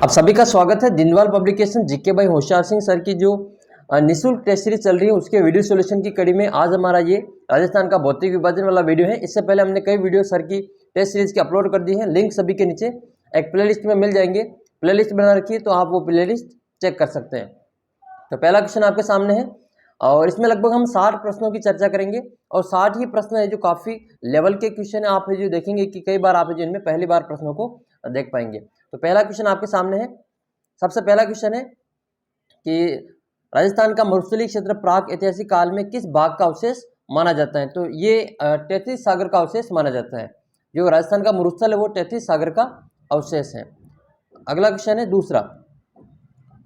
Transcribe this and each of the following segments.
आप सभी का स्वागत है दिनवाल publication GK by Hoshiyar Singh sir की जो निःशुल्क टेस्ट सीरीज चल रही है उसके वीडियो सॉल्यूशन की कड़ी में आज हमारा ये राजस्थान का भौतिक विभाजन वाला वीडियो है। इससे पहले हमने कई वीडियो सर की टेस्ट सीरीज की अपलोड कर दी है, लिंक सभी के नीचे एक प्लेलिस्ट में मिल जाएंगे। प्लेलिस्ट बना रखी है तो आप वो प्लेलिस्ट चेक कर सकते हैं। तो पहला क्वेश्चन आपके सामने है और इसमें लगभग हम 60 प्रश्नों की चर्चा करेंगे और 60 ही प्रश्न है जो काफ़ी लेवल के क्वेश्चन है। आप जो देखेंगे कि कई बार आप जो इनमें पहली बार प्रश्नों को देख पाएंगे। तो पहला क्वेश्चन आपके सामने है। सबसे पहला क्वेश्चन है कि राजस्थान का मरुस्थलीय क्षेत्र प्राक ऐतिहासिक काल में किस भाग का अवशेष माना जाता है? तो ये तैतीस सागर का अवशेष माना जाता है। जो राजस्थान का मरुस्थल है वो तैतीस सागर का अवशेष है। अगला क्वेश्चन है दूसरा,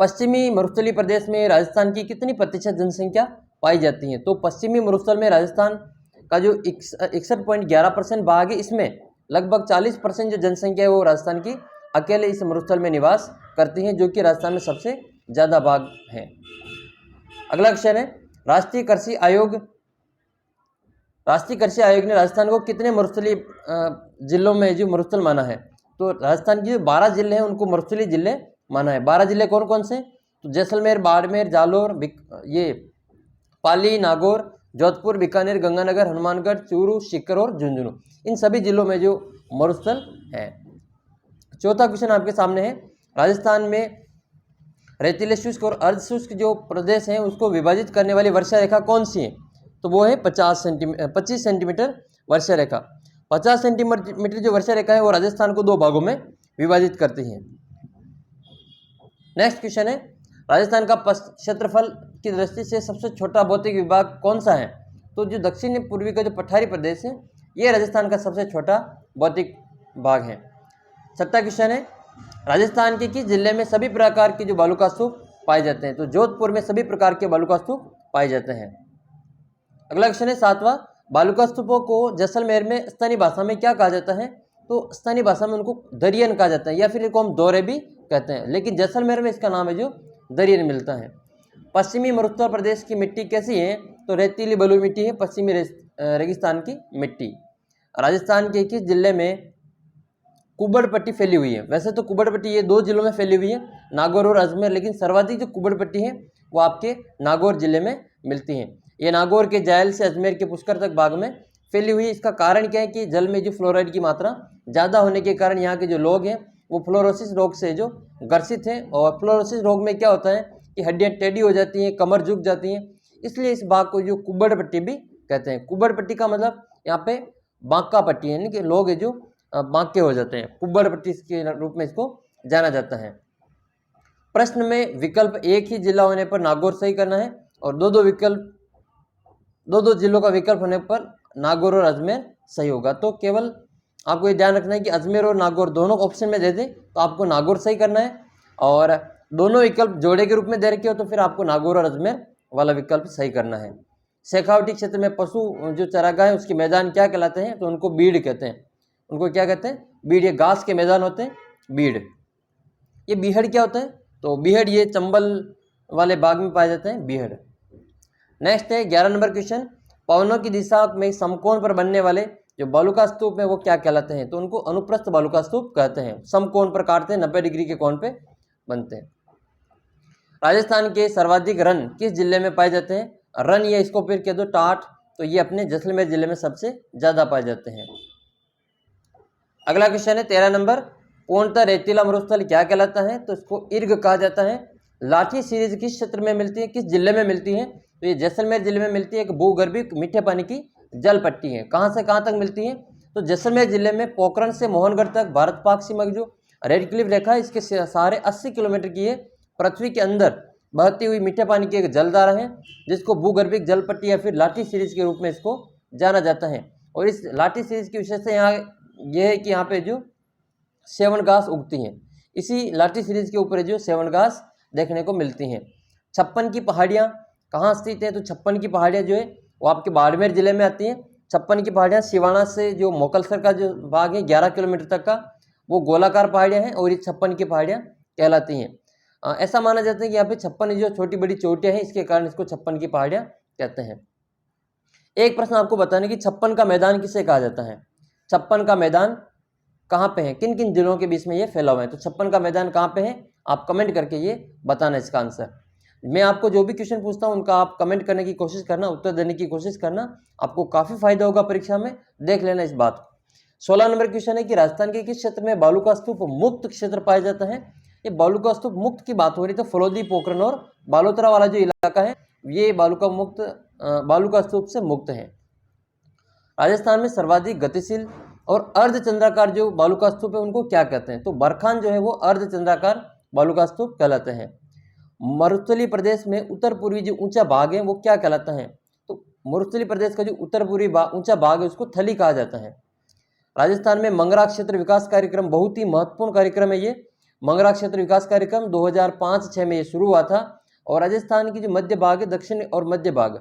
पश्चिमी मरुस्थलीय प्रदेश में राजस्थान की कितनी प्रतिशत जनसंख्या पाई जाती है? तो पश्चिमी मरुस्थल में राजस्थान का जो 61.11% भाग है, इसमें लगभग 40% जो जनसंख्या है वो राजस्थान की अकेले इस मरुस्थल में निवास करती हैं, जो कि राजस्थान में सबसे ज़्यादा भाग है। अगला क्वेश्चन है, राष्ट्रीय कृषि आयोग ने राजस्थान को कितने मरुस्थलीय जिलों में जो मरुस्थल माना है? तो राजस्थान की जो 12 जिले हैं उनको मरुस्थलीय जिले माना है। 12 जिले कौन कौन से? तो जैसलमेर, बाड़मेर, जालोर, ये पाली, नागौर, जोधपुर, बीकानेर, गंगानगर, हनुमानगढ़, चूरू, सीकर और झुंझुनू, इन सभी जिलों में जो मरुस्थल है। चौथा क्वेश्चन आपके सामने है, राजस्थान में रेतीले शुष्क और अर्ध शुष्क जो प्रदेश हैं उसको विभाजित करने वाली वर्षा रेखा कौन सी है? तो वो है 25 सेंटीमीटर वर्षा रेखा। 50 सेंटीमीटर जो वर्षा रेखा है वो राजस्थान को दो भागों में विभाजित करती है। नेक्स्ट क्वेश्चन है, राजस्थान का क्षेत्रफल की दृष्टि से सबसे छोटा भौतिक विभाग कौन सा है? तो जो दक्षिण पूर्वी का जो पठारी प्रदेश है ये राजस्थान का सबसे छोटा भौतिक भाग है। छठा क्वेश्चन है, राजस्थान के किस जिले में सभी प्रकार के जो बालुका स्तूप पाए जाते हैं? तो जोधपुर में सभी प्रकार के बालुका स्तूप पाए जाते हैं। अगला क्वेश्चन है सातवां, बालुका स्तूपों को जैसलमेर में स्थानीय भाषा में क्या कहा जाता है? तो स्थानीय भाषा में उनको दरियन कहा जाता है या फिर इनको हम दौरे भी कहते हैं, लेकिन जैसलमेर में इसका नाम है जो दरियन मिलता है। पश्चिमी मरुस्थल प्रदेश की मिट्टी कैसी है? तो रेतीली बलुई मिट्टी है पश्चिमी रेगिस्तान की मिट्टी। राजस्थान के किस जिले में कुबड़ पट्टी फैली हुई है? वैसे तो कुबड़ पट्टी ये दो जिलों में फैली हुई है, नागौर और अजमेर, लेकिन सर्वाधिक जो कुबड़ पट्टी है वो आपके नागौर जिले में मिलती है। ये नागौर के जायल से अजमेर के पुष्कर तक भाग में फैली हुई है। इसका कारण क्या है कि जल में जो फ्लोराइड की मात्रा ज़्यादा होने के कारण यहाँ के जो लोग हैं वो फ्लोरोसिस रोग से जो ग्रसित हैं। और फ्लोरोसिस रोग में क्या होता है कि हड्डियाँ टेढ़ी हो जाती हैं, कमर झुक जाती हैं, इसलिए इस भाग को जो कुबड़ पट्टी भी कहते हैं। कुबड़ पट्टी का मतलब यहाँ पे बांका पट्टी है, यानी कि लोग है जो बांके हो जाते हैं, कुब्बड़ पट्टी के रूप में इसको जाना जाता है। प्रश्न में विकल्प एक ही जिला होने पर नागौर सही करना है और दो दो जिलों का विकल्प होने पर नागौर और अजमेर सही होगा। तो केवल आपको ये ध्यान रखना है कि अजमेर और नागौर दोनों ऑप्शन में दे दें तो आपको नागौर सही करना है, और दोनों विकल्प जोड़े के रूप में दे रखे हो तो फिर आपको नागौर और अजमेर वाला विकल्प सही करना है। शेखावटी क्षेत्र में पशु जो चरागाह है उसके मैदान क्या कहलाते हैं? तो उनको बीड़ कहते हैं। उनको क्या कहते हैं? बीड़। ये घास के मैदान होते हैं, बीड़। ये बीहड़ क्या होता है? तो बीहड़ ये चंबल वाले बाग में पाए जाते हैं, बीहड़। नेक्स्ट है 11 नंबर क्वेश्चन, पवनों की दिशा में समकोण पर बनने वाले जो बालुका स्तूप है वो क्या कहलाते हैं? तो उनको अनुप्रस्थ बालुका स्तूप कहते हैं। समकोण पर काटते हैं, 90 डिग्री के कोण पे बनते हैं। राजस्थान के सर्वाधिक रन किस जिले में पाए जाते हैं? रन ये इसको फिर कह दो टाट, तो ये अपने जैसलमेर जिले में सबसे ज़्यादा पाए जाते हैं। अगला क्वेश्चन है 13 नंबर, पूर्णतः रेतीला मरुस्थल क्या कहलाता है? तो इसको इर्ग कहा जाता है। लाठी सीरीज किस क्षेत्र में मिलती है, किस जिले में मिलती है? तो ये जैसलमेर जिले में मिलती है। एक भूगर्भिक मीठे पानी की जल पट्टी है। कहाँ से कहाँ तक मिलती है? तो जैसलमेर जिले में पोखरण से मोहनगढ़ तक भारत पाक सीमा की जो रेड क्लिफ रेखा है इसके सहारे 80 किलोमीटर की है पृथ्वी के अंदर बहती हुई मीठे पानी की एक जलधारा है, जिसको भूगर्भिक जल पट्टी या फिर लाठी सीरीज के रूप में इसको जाना जाता है। और इस लाठी सीरीज की विशेषता यहाँ यह है कि यहाँ पे जो सेवन घास उगती हैं, इसी लाठी सीरीज के ऊपर जो सेवन घास देखने को मिलती हैं। 56 की पहाड़ियाँ कहाँ स्थित हैं? तो 56 की पहाड़ियाँ जो है वो आपके बाड़मेर जिले में आती हैं। 56 की पहाड़ियाँ सिवाना से जो मोकलसर का जो भाग है 11 किलोमीटर तक का, वो गोलाकार पहाड़ियाँ हैं और ये 56 की पहाड़ियाँ कहलाती हैं। ऐसा माना जाता है कि यहाँ पे 56 जो छोटी बड़ी चोटियाँ हैं इसके कारण इसको 56 की पहाड़ियाँ कहते हैं। एक प्रश्न आपको बताने कि 56 का मैदान किसे कहा जाता है? 56 का मैदान कहाँ पे है, किन किन जिलों के बीच में ये फैला हुआ है। तो 56 का मैदान कहाँ पे है, आप कमेंट करके ये बताना इसका आंसर। मैं आपको जो भी क्वेश्चन पूछता हूँ उनका आप कमेंट करने की कोशिश करना, उत्तर देने की कोशिश करना, आपको काफ़ी फायदा होगा परीक्षा में, देख लेना इस बात को। 16 नंबर क्वेश्चन है कि राजस्थान के किस क्षेत्र में बालू का स्तूप मुक्त क्षेत्र पाया जाता है। ये बालू का स्तूप मुक्त की बात हो रही तो फलोदी, पोखरण और बालोतरा वाला जो इलाका है ये बालू का स्तूप से मुक्त है। राजस्थान में सर्वाधिक गतिशील और अर्धचंद्राकार जो बालू का स्तूप है उनको क्या कहते हैं। तो बरखान जो है वो अर्धचंद्राकार बालू का स्तूप कहलाते हैं। मरुस्थली प्रदेश में उत्तर पूर्वी जो ऊंचा भाग है वो क्या कहलाता है। तो मरुस्थली प्रदेश का जो उत्तर पूर्वी ऊंचा भाग है उसको थली कहा जाता है। राजस्थान में मंगरा क्षेत्र विकास कार्यक्रम बहुत ही महत्वपूर्ण कार्यक्रम है। ये मंगरा क्षेत्र विकास कार्यक्रम 2005-06 में ये शुरू हुआ था। और राजस्थान की जो मध्य भाग है, दक्षिण और मध्य भाग,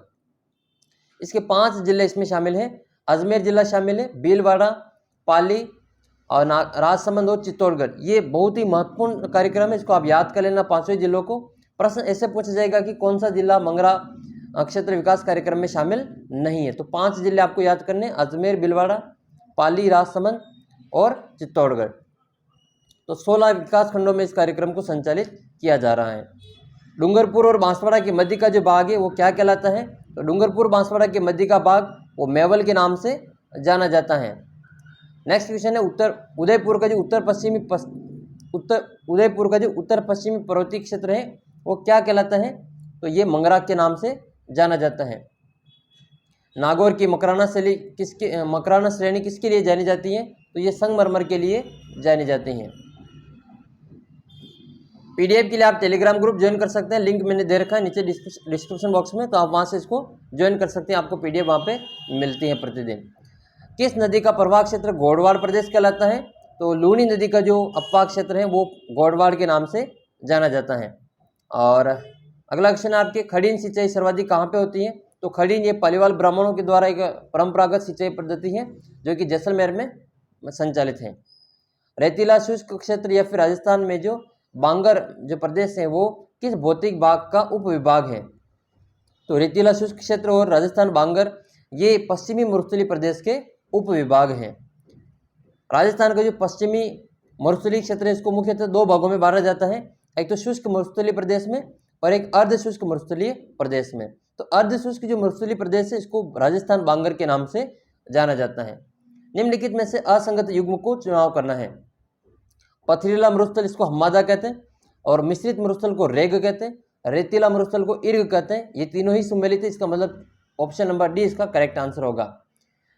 इसके 5 जिले इसमें शामिल हैं। अजमेर जिला शामिल है, भीलवाड़ा, पाली और राजसमंद और चित्तौड़गढ़। ये बहुत ही महत्वपूर्ण कार्यक्रम है, इसको आप याद कर लेना 5 जिलों को। प्रश्न ऐसे पूछा जाएगा कि कौन सा जिला मंगरा क्षेत्र विकास कार्यक्रम में शामिल नहीं है। तो 5 जिले आपको याद करने, अजमेर, भीलवाड़ा, पाली, राजसमंद और चित्तौड़गढ़। तो 16 विकास खंडों में इस कार्यक्रम को संचालित किया जा रहा है। डूंगरपुर और बांसवाड़ा के मध्य का जो भाग है वो क्या कहलाता है। तो डूंगरपुर बांसवाड़ा के मध्य का भाग वो मेवल के नाम से जाना जाता है। नेक्स्ट क्वेश्चन है उदयपुर का जो उत्तर पश्चिमी पर्वतीय क्षेत्र है वो क्या कहलाता है। तो ये मंगरा के नाम से जाना जाता है। नागौर की मकराना श्रेणी किसके लिए जानी जाती है। तो ये संगमरमर के लिए जानी जाती हैं। पीडीएफ के लिए आप टेलीग्राम ग्रुप ज्वाइन कर सकते हैं, लिंक मैंने दे रखा है नीचे डिस्क्रिप्शन बॉक्स में, तो आप वहाँ से इसको ज्वाइन कर सकते हैं, आपको पीडीएफ वहाँ पे मिलती है प्रतिदिन। किस नदी का प्रवाह क्षेत्र गौड़वाड़ प्रदेश कहलाता है। तो लूनी नदी का जो अपवाह क्षेत्र है वो गौड़वाड़ के नाम से जाना जाता है। और अगला क्वेश्चन है आपके, खड़ीन सिंचाई सर्वाधिक कहाँ पे होती है। तो खड़ीन ये पालीवाल ब्राह्मणों के द्वारा एक परंपरागत सिंचाई पद्धति है जो कि जैसलमेर में संचालित है। रेतीला शुष्क क्षेत्र या फिर राजस्थान में जो बांगर जो प्रदेश है वो किस भौतिक भाग का उपविभाग है। तो रेतीला शुष्क क्षेत्र और राजस्थान बांगर ये पश्चिमी मरुस्थली प्रदेश के उपविभाग हैं। राजस्थान का जो पश्चिमी मरुस्थली क्षेत्र है इसको मुख्यतः 2 भागों में बांटा जाता है, एक तो शुष्क मरुस्थलीय प्रदेश में और एक अर्ध शुष्क मरुस्थलीय प्रदेश में। तो अर्ध शुष्क जो मरुस्थलीय प्रदेश है इसको राजस्थान बांगर के नाम से जाना जाता है। निम्नलिखित में से असंगत युग्म को चुनाव करना है। पथरीला मरुस्थल इसको हम्मादा कहते हैं और मिश्रित मरुस्थल को रेग कहते हैं, रेतीला मरुस्थल को इर्ग कहते हैं। ये तीनों ही सम्मिलित है, इसका मतलब ऑप्शन नंबर डी इसका करेक्ट आंसर होगा।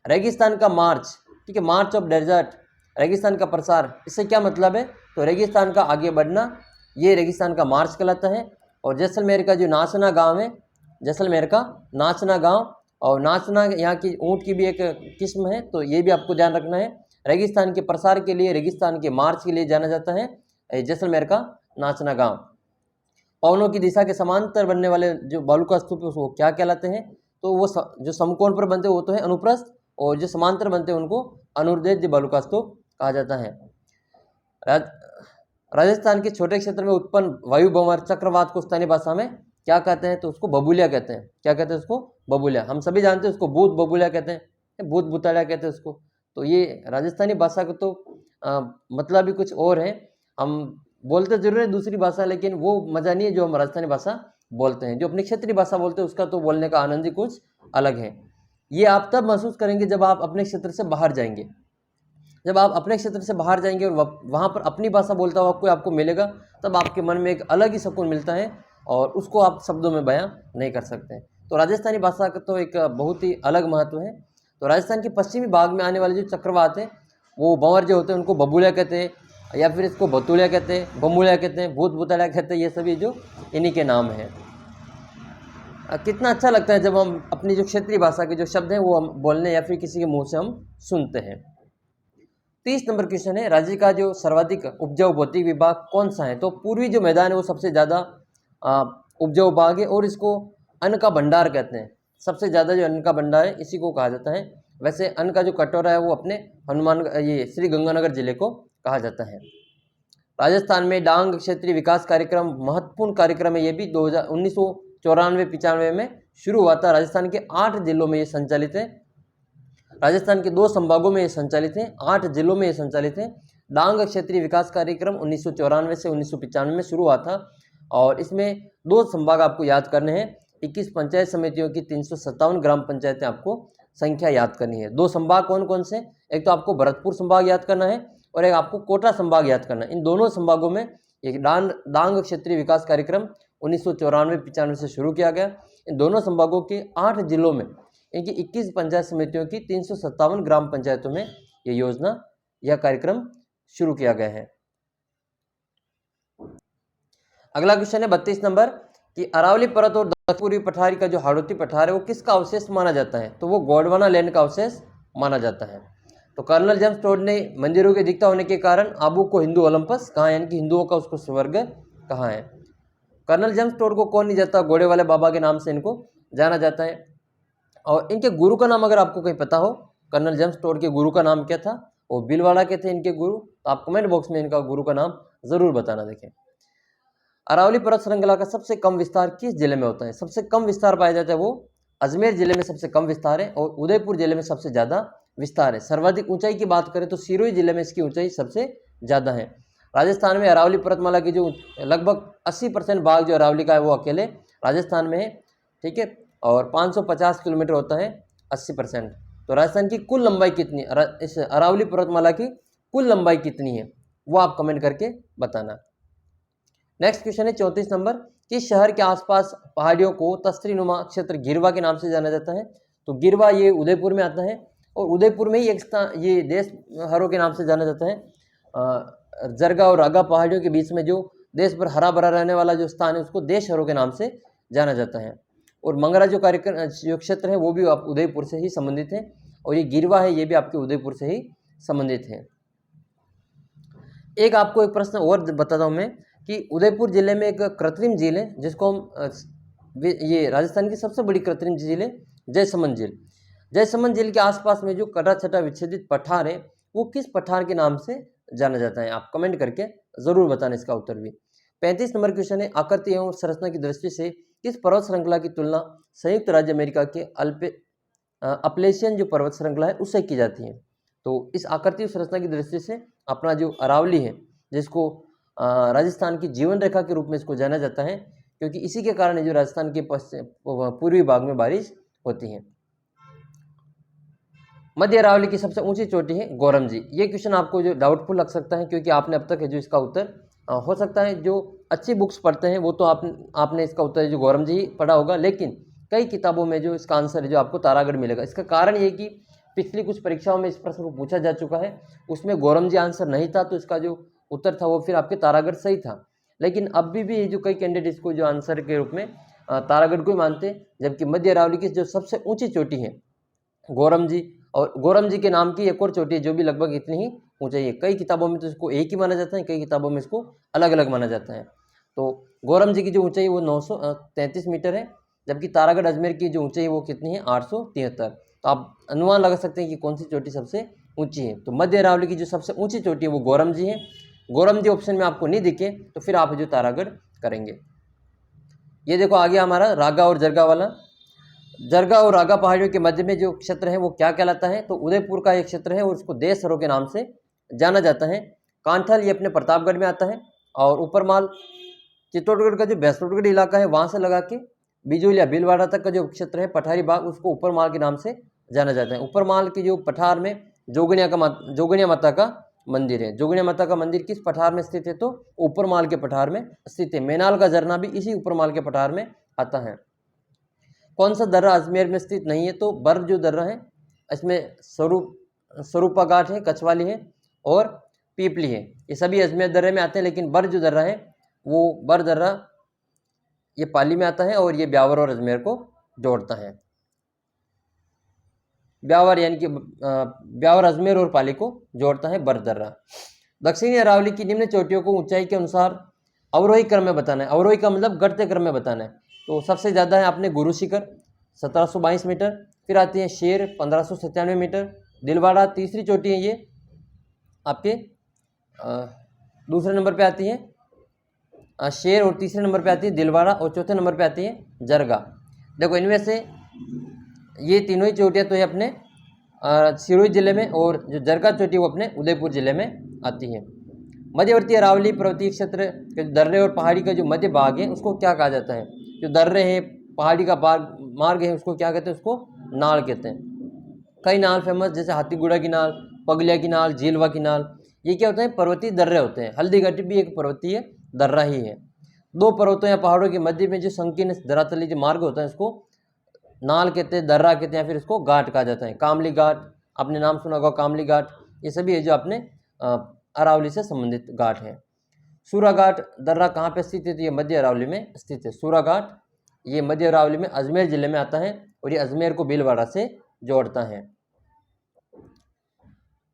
रेगिस्तान का मार्च, ठीक है, मार्च ऑफ डेजर्ट, रेगिस्तान का प्रसार, इससे क्या मतलब है। तो रेगिस्तान का आगे बढ़ना ये रेगिस्तान का मार्च कहलाता है। और जैसलमेर का जो नाचना गांव है, जैसलमेर का नाचना गांव, और नाचना यहाँ की ऊँट की भी एक किस्म है, तो ये भी आपको ध्यान रखना है। रेगिस्तान के प्रसार के लिए, रेगिस्तान के मार्च के लिए जाना जाता है जैसलमेर का नाचना गांव। पवनों की दिशा के समांतर बनने वाले जो बालू का स्तूप है वो क्या कहलाते हैं। तो वो जो समकोण पर बनते हैं वो तो है अनुप्रस्थ, और जो समांतर बनते हैं उनको अनुदैर्ध्य बालू का स्तूप कहा जाता है। राजस्थान के छोटे क्षेत्र में उत्पन्न वायु भंवर चक्रवात को स्थानीय भाषा में क्या कहते हैं। तो उसको बबूलिया कहते हैं। क्या कहते हैं उसको, बबूलिया। हम सभी जानते हैं उसको भूत बबूलिया कहते हैं, भूत भूताड़िया कहते हैं उसको। तो ये राजस्थानी भाषा का तो मतलब भी कुछ और है, हम बोलते जरूर है दूसरी भाषा, लेकिन वो मज़ा नहीं है जो हम राजस्थानी भाषा बोलते हैं। जो अपनी क्षेत्रीय भाषा बोलते हैं उसका तो बोलने का आनंद ही कुछ अलग है। ये आप तब महसूस करेंगे जब आप अपने क्षेत्र से बाहर जाएंगे। जब आप अपने क्षेत्र से बाहर जाएंगे और वहाँ पर अपनी भाषा बोलता हुआ कोई आपको मिलेगा, तब आपके मन में एक अलग ही सुकून मिलता है और उसको आप शब्दों में बयां नहीं कर सकते। तो राजस्थानी भाषा का तो एक बहुत ही अलग महत्व है। तो राजस्थान के पश्चिमी भाग में आने वाले जो चक्रवात हैं वो भंवर जो होते हैं उनको बबूलिया कहते हैं, या फिर इसको बतूलिया कहते हैं, बमुलिया कहते हैं, भूत भूताड़िया कहते हैं। ये सभी जो इन्हीं के नाम हैं। कितना अच्छा लगता है जब हम अपनी जो क्षेत्रीय भाषा के जो शब्द हैं वो हम बोलने या फिर किसी के मुंह से हम सुनते हैं। 30 नंबर क्वेश्चन है, राज्य का जो सर्वाधिक उपजाऊ भौतिक विभाग कौन सा है। तो पूर्वी जो मैदान है वो सबसे ज़्यादा उपजाऊ भाग है और इसको अन्न का भंडार कहते हैं। सबसे ज़्यादा जो अन्न का भंडार है इसी को कहा जाता है। वैसे अन्न का जो कटोरा है वो अपने श्री गंगानगर जिले को कहा जाता है। राजस्थान में डांग क्षेत्रीय विकास कार्यक्रम महत्वपूर्ण कार्यक्रम है। ये भी 1994-95 में शुरू हुआ था। राजस्थान के 8 जिलों में ये संचालित है। राजस्थान के 2 संभागों में ये संचालित हैं, 8 जिलों में ये संचालित हैं। डांग क्षेत्रीय विकास कार्यक्रम 1994 से 1995 में शुरू हुआ था और इसमें 2 संभाग आपको याद करने हैं। 21 पंचायत समितियों की 357 ग्राम पंचायतें आपको संख्या याद करनी है। 2 संभाग कौन कौन से? एक तो आपको भरतपुर संभाग याद करना है और एक आपको कोटा संभाग याद करना है। इन दोनों संभागों में एक डांग क्षेत्रीय विकास कार्यक्रम 1994-95 से शुरू किया गया। इन दोनों संभागों के 8 जिलों में इनकी 21 पंचायत समितियों की 357 ग्राम पंचायतों में ये योजना यह कार्यक्रम शुरू किया गया है। अगला क्वेश्चन है 32 नंबर कि अरावली पर्वत और दक्षिण पूर्वी पठारी का जो हाड़ौती पठार है वो किसका अवशेष माना जाता है? तो वो गोंडवाना लैंड का अवशेष माना जाता है। तो कर्नल जेम्स टोड ने मंदिरों की अधिकता होने के कारण आबू को हिंदू ओलंपस कहा, यानी कि हिंदुओं का उसको स्वर्ग कहा है। कर्नल जेम्स टोड को कौन नहीं जानता? घोड़े वाले बाबा के नाम से इनको जाना जाता है। और इनके गुरु का नाम अगर आपको कहीं पता हो, कर्नल जेम्स टोड के गुरु का नाम क्या था? वो भीलवाड़ा के थे इनके गुरु। तो आप कमेंट बॉक्स में इनका गुरु का नाम जरूर बताना। देखें, अरावली पर्वत श्रृंखला का सबसे कम विस्तार किस जिले में होता है? सबसे कम विस्तार पाया जाता है वो अजमेर जिले में सबसे कम विस्तार है और उदयपुर जिले में सबसे ज़्यादा विस्तार है। सर्वाधिक ऊंचाई की बात करें तो सिरोही जिले में इसकी ऊंचाई सबसे ज़्यादा है। राजस्थान में अरावली पर्वतमाला की जो लगभग 80% भाग जो अरावली का है वो अकेले राजस्थान में है, ठीक है। और 550 किलोमीटर होता है 80%। तो राजस्थान की कुल लंबाई कितनी, इस अरावली पर्वतमाला की कुल लंबाई कितनी है वो आप कमेंट करके बताना। नेक्स्ट क्वेश्चन है 34 नंबर कि शहर के आसपास पहाड़ियों को तस्तरीनुमा क्षेत्र गिरवा के नाम से जाना जाता है। तो गिरवा ये उदयपुर में आता है और उदयपुर में ही एक स्थान ये देश हरों के नाम से जाना जाता है। जरगा और रागा पहाड़ियों के बीच में जो देश भर हरा भरा रहने वाला जो स्थान है उसको देश हरों के नाम से जाना जाता है। और मंगरा जो कार्यक्रम जो क्षेत्र है वो भी आप उदयपुर से ही संबंधित है और ये गिरवा है ये भी आपके उदयपुर से ही संबंधित है। एक आपको एक प्रश्न और बताता हूँ मैं कि उदयपुर जिले में एक कृत्रिम झील है जिसको हम ये राजस्थान की सबसे बड़ी कृत्रिम झील है जयसमंद झील। जयसमंद झील के आसपास में जो कटा छटा विच्छेदित पठार है वो किस पठार के नाम से जाना जाता है? आप कमेंट करके जरूर बताना इसका उत्तर भी। 35 नंबर क्वेश्चन है आकृति एवं संरचना की दृष्टि से किस पर्वत श्रृंखला की तुलना संयुक्त राज्य अमेरिका के अपलेशियन जो पर्वत श्रृंखला है उससे की जाती है? तो इस आकृति और संरचना की दृष्टि से अपना जो अरावली है जिसको राजस्थान की जीवन रेखा के रूप में इसको जाना जाता है क्योंकि इसी के कारण जो राजस्थान के पूर्वी भाग में बारिश होती है। मध्य अरावली की सबसे ऊंची चोटी है गोरमजी। ये क्वेश्चन आपको जो डाउटफुल लग सकता है क्योंकि आपने अब तक है जो इसका उत्तर हो सकता है जो अच्छी बुक्स पढ़ते हैं वो तो आपने इसका उत्तर जो गोरमजी ही पढ़ा होगा, लेकिन कई किताबों में जो इसका आंसर है जो आपको तारागढ़ मिलेगा। इसका कारण ये कि पिछली कुछ परीक्षाओं में इस प्रश्न को पूछा जा चुका है, उसमें गोरमजी आंसर नहीं था तो इसका जो उत्तर था वो फिर आपके तारागढ़ सही था। लेकिन अब भी जो कई कैंडिडेट इसको जो आंसर के रूप में तारागढ़ को ही मानते हैं, जबकि मध्य अरावली की जो सबसे ऊंची चोटी है गोरमजी, और गोरमजी के नाम की एक और चोटी है जो भी लगभग इतनी ही ऊंचाई है। कई किताबों में तो इसको एक ही माना जाता है, कई किताबों में इसको अलग अलग माना जाता है। तो गोरमजी की जो ऊंचाई वो 933 मीटर है, जबकि तारागढ़ अजमेर की जो ऊंचाई वो कितनी है 873। तो आप अनुमान लगा सकते हैं कि कौन सी चोटी सबसे ऊंची है। तो मध्य अरावली की जो सबसे ऊंची चोटी है वो गोरमजी है। गोरमजी ऑप्शन में आपको नहीं दिखे तो फिर आप जो तारागढ़ करेंगे। ये देखो आगे हमारा रागा और जरगा वाला। जरगा और रागा पहाड़ियों के मध्य में जो क्षेत्र है वो क्या कहलाता है? तो उदयपुर का एक क्षेत्र है और उसको देश सरों के नाम से जाना जाता है। कांठल ये अपने प्रतापगढ़ में आता है और ऊपरमाल चित्तौड़गढ़ का जो बैसलौटगढ़ इलाका है वहाँ से लगा के बिजोल या भीलवाड़ा तक का जो क्षेत्र है पठारी बाग उसको ऊपरमाल के नाम से जाना जाता है। ऊपरमाल की जो पठार में जोगनिया माता का मंदिर है। जोगनिया माता का मंदिर किस पठार में स्थित है? तो ऊपरमाल के पठार में स्थित है। मैनाल का झरना भी इसी ऊपरमाल के पठार में आता है। कौन सा दर्रा अजमेर में स्थित नहीं है? तो बर्फ जो दर्रा है इसमें स्वरूपा घाट है, कछवाली है और पीपली है, ये सभी अजमेर दर्रे में आते हैं। लेकिन बर जो दर्रा है वो बर दर्रा ये पाली में आता है और ये ब्यावर और अजमेर को जोड़ता है। ब्यावर यानी कि ब्यावर अजमेर और पाली को जोड़ता है बर दर्रा। दक्षिणी अरावली की निम्न चोटियों को ऊंचाई के अनुसार अवरोही क्रम में बताना है। अवरोही का मतलब घटते क्रम में बताना है। तो सबसे ज़्यादा है आपने गुरु शिखर 1722 मीटर, फिर आती है शेर 1597 मीटर, दिलवाड़ा तीसरी चोटी है ये आपके दूसरे नंबर पे आती है शेर और तीसरे नंबर पे आती है दिलवाड़ा और चौथे नंबर पे आती है जरगा। देखो इनमें से ये तीनों ही चोटियाँ तो ये अपने सिरोही जिले में, और जो जरका चोटी वो अपने उदयपुर जिले में आती है। मध्यवर्ती अरावली पर्वतीय क्षेत्र के दर्रे और पहाड़ी का जो मध्य भाग है उसको क्या कहा जाता है? जो दर्रे हैं, पहाड़ी का मार्ग है, उसको क्या कहते हैं? उसको नाल कहते हैं। कई नाल फेमस, जैसे हाथीगुड़ा की नाल, पगलिया की नाल, झीलवा की नाल, ये क्या होते हैं? पर्वतीय दर्रे होते हैं। हल्दी घाटी भी एक पर्वतीय दर्रा ही है। दो पर्वतों या पहाड़ों के मध्य में जो संकीर्ण धरातली जो मार्ग होता है उसको नाल कहते हैं, दर्रा कहते हैं, या फिर इसको घाट कहा जाता है। कामली घाट, आपने नाम सुना होगा, कामली घाट, ये सभी है जो अपने अरावली से संबंधित घाट है। सूरा घाट दर्रा कहाँ पे स्थित है? तो ये मध्य अरावली में स्थित है। सूरा घाट ये मध्य अरावली में अजमेर जिले में आता है, और ये अजमेर को भीलवाड़ा से जोड़ता है।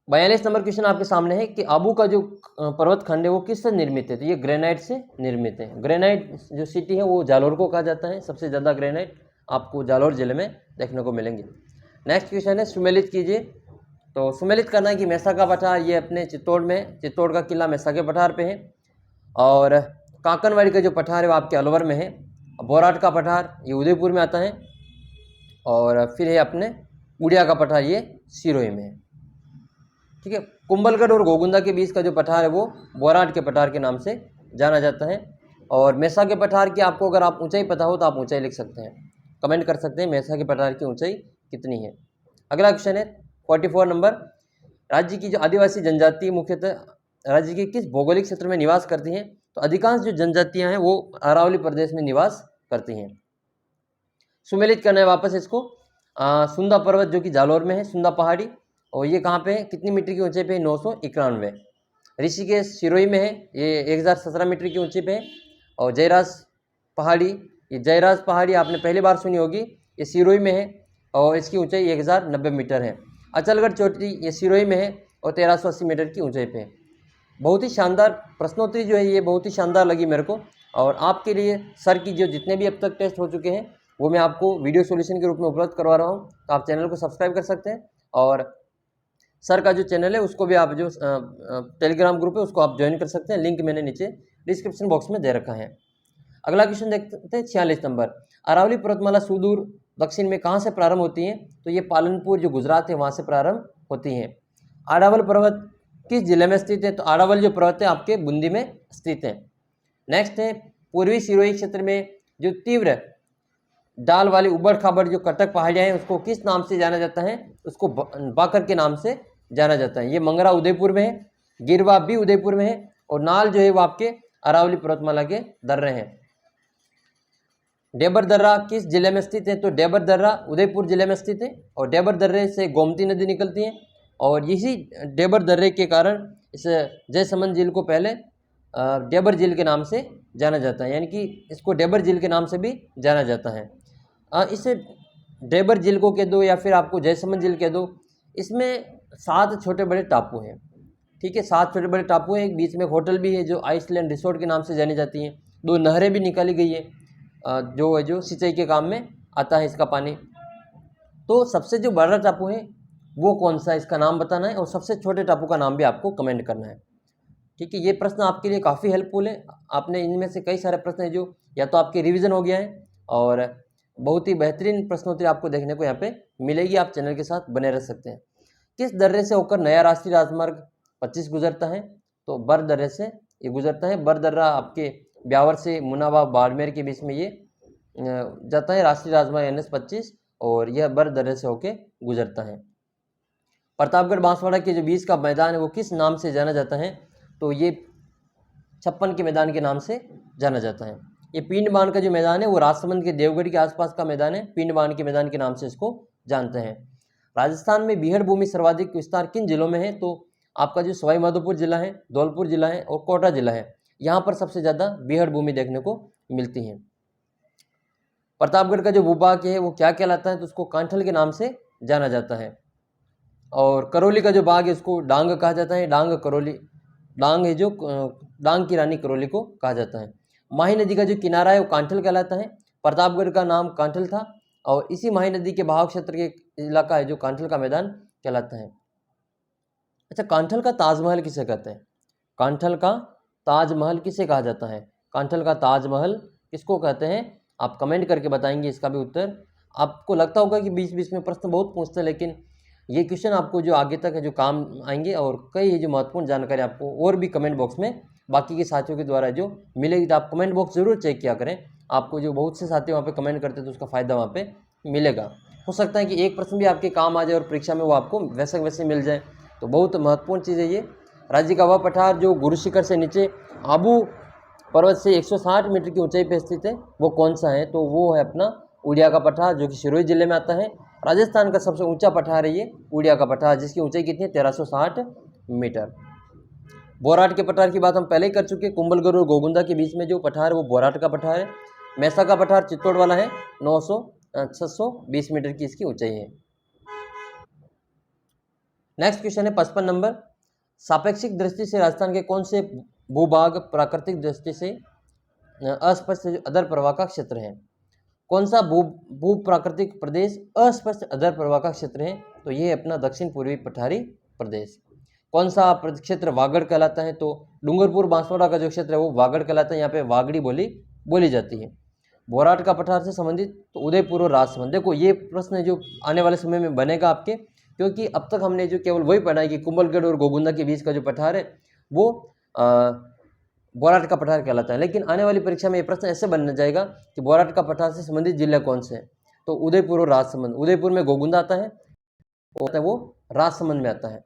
42 नंबर क्वेश्चन आपके सामने है कि आबू का जो पर्वत खंड है वो किससे निर्मित है? तो ये ग्रेनाइट से निर्मित है। ग्रेनाइट जो सिटी है वो जालोर को कहा जाता है। सबसे ज़्यादा ग्रेनाइट आपको जालोर जिले में देखने को मिलेंगे। नेक्स्ट क्वेश्चन है, सुमेलित कीजिए। तो सुमेलित करना है कि मैसा का पठार ये अपने चित्तौड़ में, चित्तौड़ का किला मैसा के पठार पे है, और कांकनवाड़ी का जो पठार है वो आपके अलवर में है। बोराट का पठार ये उदयपुर में आता है, और फिर है अपने उड़िया का पठार ये सिरोही में है। ठीक है। कुंभलगढ़ और गोगुंदा के बीच का जो पठार है वो बोराट के पठार के नाम से जाना जाता है। और मैसा के पठार की आपको अगर आप ऊंचाई पता हो तो आप ऊंचाई लिख सकते हैं, कमेंट कर सकते हैं मैसा के पठार की ऊंचाई कितनी है। अगला क्वेश्चन है 44 नंबर, राज्य की जो आदिवासी जनजाति मुख्यतः राज्य के किस भौगोलिक क्षेत्र में निवास करती हैं? तो अधिकांश जो जनजातियां हैं वो अरावली प्रदेश में निवास करती हैं। सुमेलित करना है वापस इसको। सुंदा पर्वत जो कि जालोर में है, सुंदा पहाड़ी, और ये कहाँ पे है? कितनी मीटर की ऊंचाई पे है? 991। ऋषिकेश सिरोही में है, ये 1017 मीटर की ऊंचाई पे है। और जयराज पहाड़ी, ये जयराज पहाड़ी आपने पहली बार सुनी होगी, ये सिरोही में है, और इसकी ऊंचाई 1090 मीटर है। अचलगढ़ चोटी ये सिरोही में है, और 1380 मीटर की ऊंचाई पे है। बहुत ही शानदार प्रश्नोत्तरी जो है ये बहुत ही शानदार लगी मेरे को, और आपके लिए सर की जो जितने भी अब तक टेस्ट हो चुके हैं वो मैं आपको वीडियो सॉल्यूशन के रूप में उपलब्ध करवा रहा हूँ। तो आप चैनल को सब्सक्राइब कर सकते हैं, और सर का जो चैनल है उसको भी आप जो टेलीग्राम ग्रुप है उसको आप ज्वाइन कर सकते हैं। लिंक मैंने नीचे डिस्क्रिप्शन बॉक्स में दे रखा है। अगला क्वेश्चन देखते हैं 46 नंबर, अरावली पर्वतमाला सुदूर दक्षिण में कहाँ से प्रारंभ होती हैं? तो ये पालनपुर जो गुजरात है वहाँ से प्रारंभ होती हैं। आरावल पर्वत किस जिले में स्थित है? तो आरावल जो पर्वत है आपके बूंदी में स्थित है। नेक्स्ट है, पूर्वी सिरोही क्षेत्र में जो तीव्र डाल वाली उबड़ खाबड़ जो कटक पहाड़ियाँ हैं उसको किस नाम से जाना जाता है? उसको बाकर के नाम से जाना जाता है। ये मंगरा उदयपुर में है, गिरवा भी उदयपुर में है, और नाल जो है वो आपके अरावली पर्वतमाला के दर्रे हैं। डेबर दर्रा किस जिले में स्थित है? तो डेबर दर्रा उदयपुर जिले में स्थित है, और डेबर दर्रे से गोमती नदी निकलती है, और इसी डेबर दर्रे के कारण इस जयसमंद झील को पहले डेबर झील के नाम से जाना जाता है, यानी कि इसको डेबर झील के नाम से भी जाना जाता है। इसे डेबर झील को कह दो या फिर आपको जयसमंद झील कह दो, इसमें 7 छोटे बड़े टापू हैं। ठीक है, 7 छोटे बड़े टापू हैं, एक बीच में एक होटल भी है जो आइसलैंड रिसोर्ट के नाम से जानी जाती हैं। 2 नहरें भी निकाली गई है जो सिंचाई के काम में आता है इसका पानी। तो सबसे जो बड़ा टापू है वो कौन सा, इसका नाम बताना है, और सबसे छोटे टापू का नाम भी आपको कमेंट करना है। ठीक है, ये प्रश्न आपके लिए काफ़ी हेल्पफुल है। आपने इनमें से कई सारे प्रश्न हैं जो या तो आपके रिवीजन हो गया है, और बहुत ही बेहतरीन प्रश्नोत्तरी आपको देखने को यहाँ पे मिलेगी। आप चैनल के साथ बने रह सकते हैं। किस दर्रे से होकर नया राष्ट्रीय राजमार्ग 25 गुजरता है? तो बर दर्रे से ये गुजरता है। बर दर्रा आपके ब्यावर से मुनावा बाड़मेर के बीच में ये जाता है, राष्ट्रीय राजमार्ग NH 25, और यह बर दर्रे से होकर गुजरता है। प्रतापगढ़ बांसवाड़ा के जो बीच का मैदान है वो किस नाम से जाना जाता है? तो ये 56 के मैदान के नाम से जाना जाता है। ये पिंडबान का जो मैदान है वो राजसमंद के देवगढ़ के आसपास का मैदान है, पिंडबान के मैदान के नाम से इसको जानते हैं। राजस्थान में बीहड़ भूमि सर्वाधिक विस्तार किन जिलों में है? तो आपका जो सवाई माधोपुर जिला है, धौलपुर जिला है, और कोटा जिला है, यहाँ पर सबसे ज़्यादा बीहड़ भूमि देखने को मिलती है। प्रतापगढ़ का जो भूभाग है वो क्या कहलाता है? तो उसको कांठल के नाम से जाना जाता है। और करौली का जो बाग है उसको डांग कहा जाता है। डांग करौली, डांग है जो डांग की रानी करौली को कहा जाता है। माही नदी का जो किनारा है वो कांठल कहलाता है। प्रतापगढ़ का नाम कांठल था, और इसी माही नदी के बहाव क्षेत्र के इलाका है जो कांठल का मैदान कहलाता है। अच्छा, कांठल का ताजमहल किसे कहते हैं? कांठल का ताजमहल किसे कहा जाता है? कांठल का ताजमहल किसको कहते हैं? आप कमेंट करके बताएंगे इसका भी उत्तर। आपको लगता होगा कि बीच बीच में प्रश्न बहुत पूछते हैं, लेकिन ये क्वेश्चन आपको जो आगे तक है जो काम आएंगे, और कई जो महत्वपूर्ण जानकारी आपको और भी कमेंट बॉक्स में बाकी के साथियों के द्वारा जो मिलेगी। तो आप कमेंट बॉक्स ज़रूर चेक किया करें, आपको जो बहुत से साथी वहाँ पे कमेंट करते हैं तो उसका फ़ायदा वहाँ पे मिलेगा। हो सकता है कि एक प्रश्न भी आपके काम आ जाए और परीक्षा में वो आपको वैसे वैसे मिल जाए। तो बहुत महत्वपूर्ण चीज़ है ये। राज्य का वह पठार जो गुरु शिखर से नीचे आबू पर्वत से 160 मीटर की ऊंचाई पर स्थित है, वो कौन सा है? तो वो है अपना उड़िया का पठार, जो कि सिरोही जिले में आता है। राजस्थान का सबसे ऊंचा पठार है ये उड़िया का पठार, जिसकी ऊंचाई कितनी है? 1360 मीटर। बोराट के पठार की बात हम पहले ही कर चुके हैं। कुंभलगढ़ और गोगुंदा के बीच में जो पठार है वो बोराट का पठार है। मैसा का पठार चित्तौड़ वाला है, 620 मीटर की इसकी ऊंचाई है। नेक्स्ट क्वेश्चन है 55 नंबर। सापेक्षिक दृष्टि से राजस्थान के कौन से भूभाग प्राकृतिक दृष्टि से अस्पष्ट अधर प्रवाह का क्षेत्र है? कौन सा भू प्राकृतिक प्रदेश अस्पष्ट अधर प्रवाह का क्षेत्र है? तो ये है अपना दक्षिण पूर्वी पठारी प्रदेश। कौन सा क्षेत्र वागड़ कहलाता है? तो डूंगरपुर बांसवाड़ा का जो क्षेत्र है वो वागड़ कहलाता है। यहाँ पे वागड़ी बोली जाती है। बोराट का पठार से संबंधित तो उदयपुर और राजसमंद। देखो ये प्रश्न जो आने वाले समय में बनेगा आपके, क्योंकि अब तक हमने जो केवल वही पढ़ा है कि कुंभलगढ़ और गोगुंदा के बीच का जो पठार है वो बोराट का पठार कहलाता है। लेकिन आने वाली परीक्षा में ये प्रश्न ऐसे बनना जाएगा कि बोराट का पठार से संबंधित जिला कौन से हैं? तो उदयपुर और राजसमंद। उदयपुर में गोगुंदा आता है और वो राजसमंद में आता है।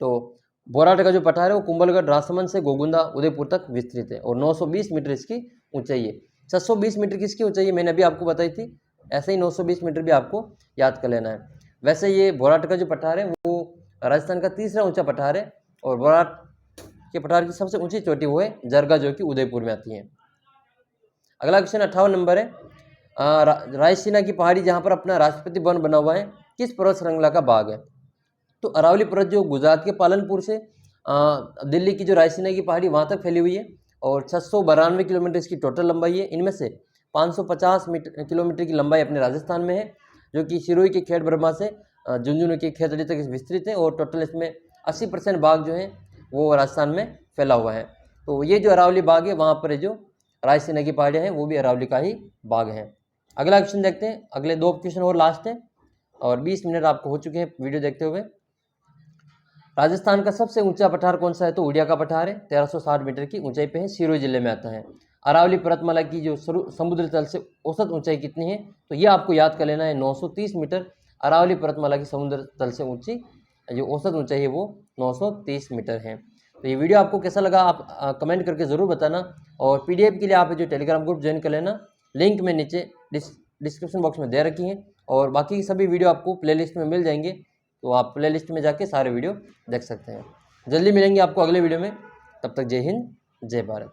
तो बोराट का जो पठार है वो कुंभलगढ़, राजसमंद से गोगुंदा, उदयपुर तक विस्तृत है और 920 मीटर इसकी ऊंचाई है। 620 मीटर किसकी ऊंचाई है मैंने अभी आपको बताई थी, ऐसे ही 920 मीटर भी आपको याद कर लेना है। वैसे ये बोराट का जो पठार है वो राजस्थान का तीसरा ऊंचा पठार है, और बोराट के पठार की सबसे ऊंची चोटी वो है जरगा, जो कि उदयपुर में आती है। अगला क्वेश्चन 58 नंबर है। रायसीना की पहाड़ी जहाँ पर अपना राष्ट्रपति भवन बना हुआ है, किस पर्वत श्रृंखला का भाग है? तो अरावली पर्वत जो गुजरात के पालनपुर से दिल्ली की जो रायसीना की पहाड़ी वहाँ तक फैली हुई है, और 692 किलोमीटर इसकी टोटल लंबाई है। इनमें से 550 किलोमीटर की लंबाई अपने राजस्थान में है, जो कि सिरोही के खेड़ ब्रह्मा से झुंझुनू के खेतड़ी तक विस्तृत है, और टोटल इसमें 80% भाग जो है वो राजस्थान में फैला हुआ है। तो ये जो अरावली बाग है वहाँ पर जो रायसीना की पहाड़ियाँ हैं वो भी अरावली का ही बाग है। अगला क्वेश्चन देखते हैं, अगले 2 क्वेश्चन और लास्ट है, और 20 मिनट आपको हो चुके हैं वीडियो देखते हुए। राजस्थान का सबसे ऊंचा पठार कौन सा है? तो उड़िया का पठार है, 1360 मीटर की ऊंचाई पे है, सिरोही जिले में आता है। अरावली पर्वतमाला की जो समुद्र तल से औसत ऊंचाई कितनी है? तो ये आपको याद कर लेना है, 930 मीटर। अरावली पर्वतमाला की समुद्र तल से ऊंची जो औसत ऊंचाई है वो 930 मीटर है। तो ये वीडियो आपको कैसा लगा आप कमेंट करके ज़रूर बताना, और पीडीएफ के लिए आप जो टेलीग्राम ग्रुप ज्वाइन कर लेना, लिंक में नीचे डिस्क्रिप्शन बॉक्स में दे रखी है, और बाकी की सभी वीडियो आपको प्लेलिस्ट में मिल जाएंगे, तो आप प्लेलिस्ट में जाके सारे वीडियो देख सकते हैं। जल्दी मिलेंगे आपको अगले वीडियो में, तब तक जय हिंद जय भारत।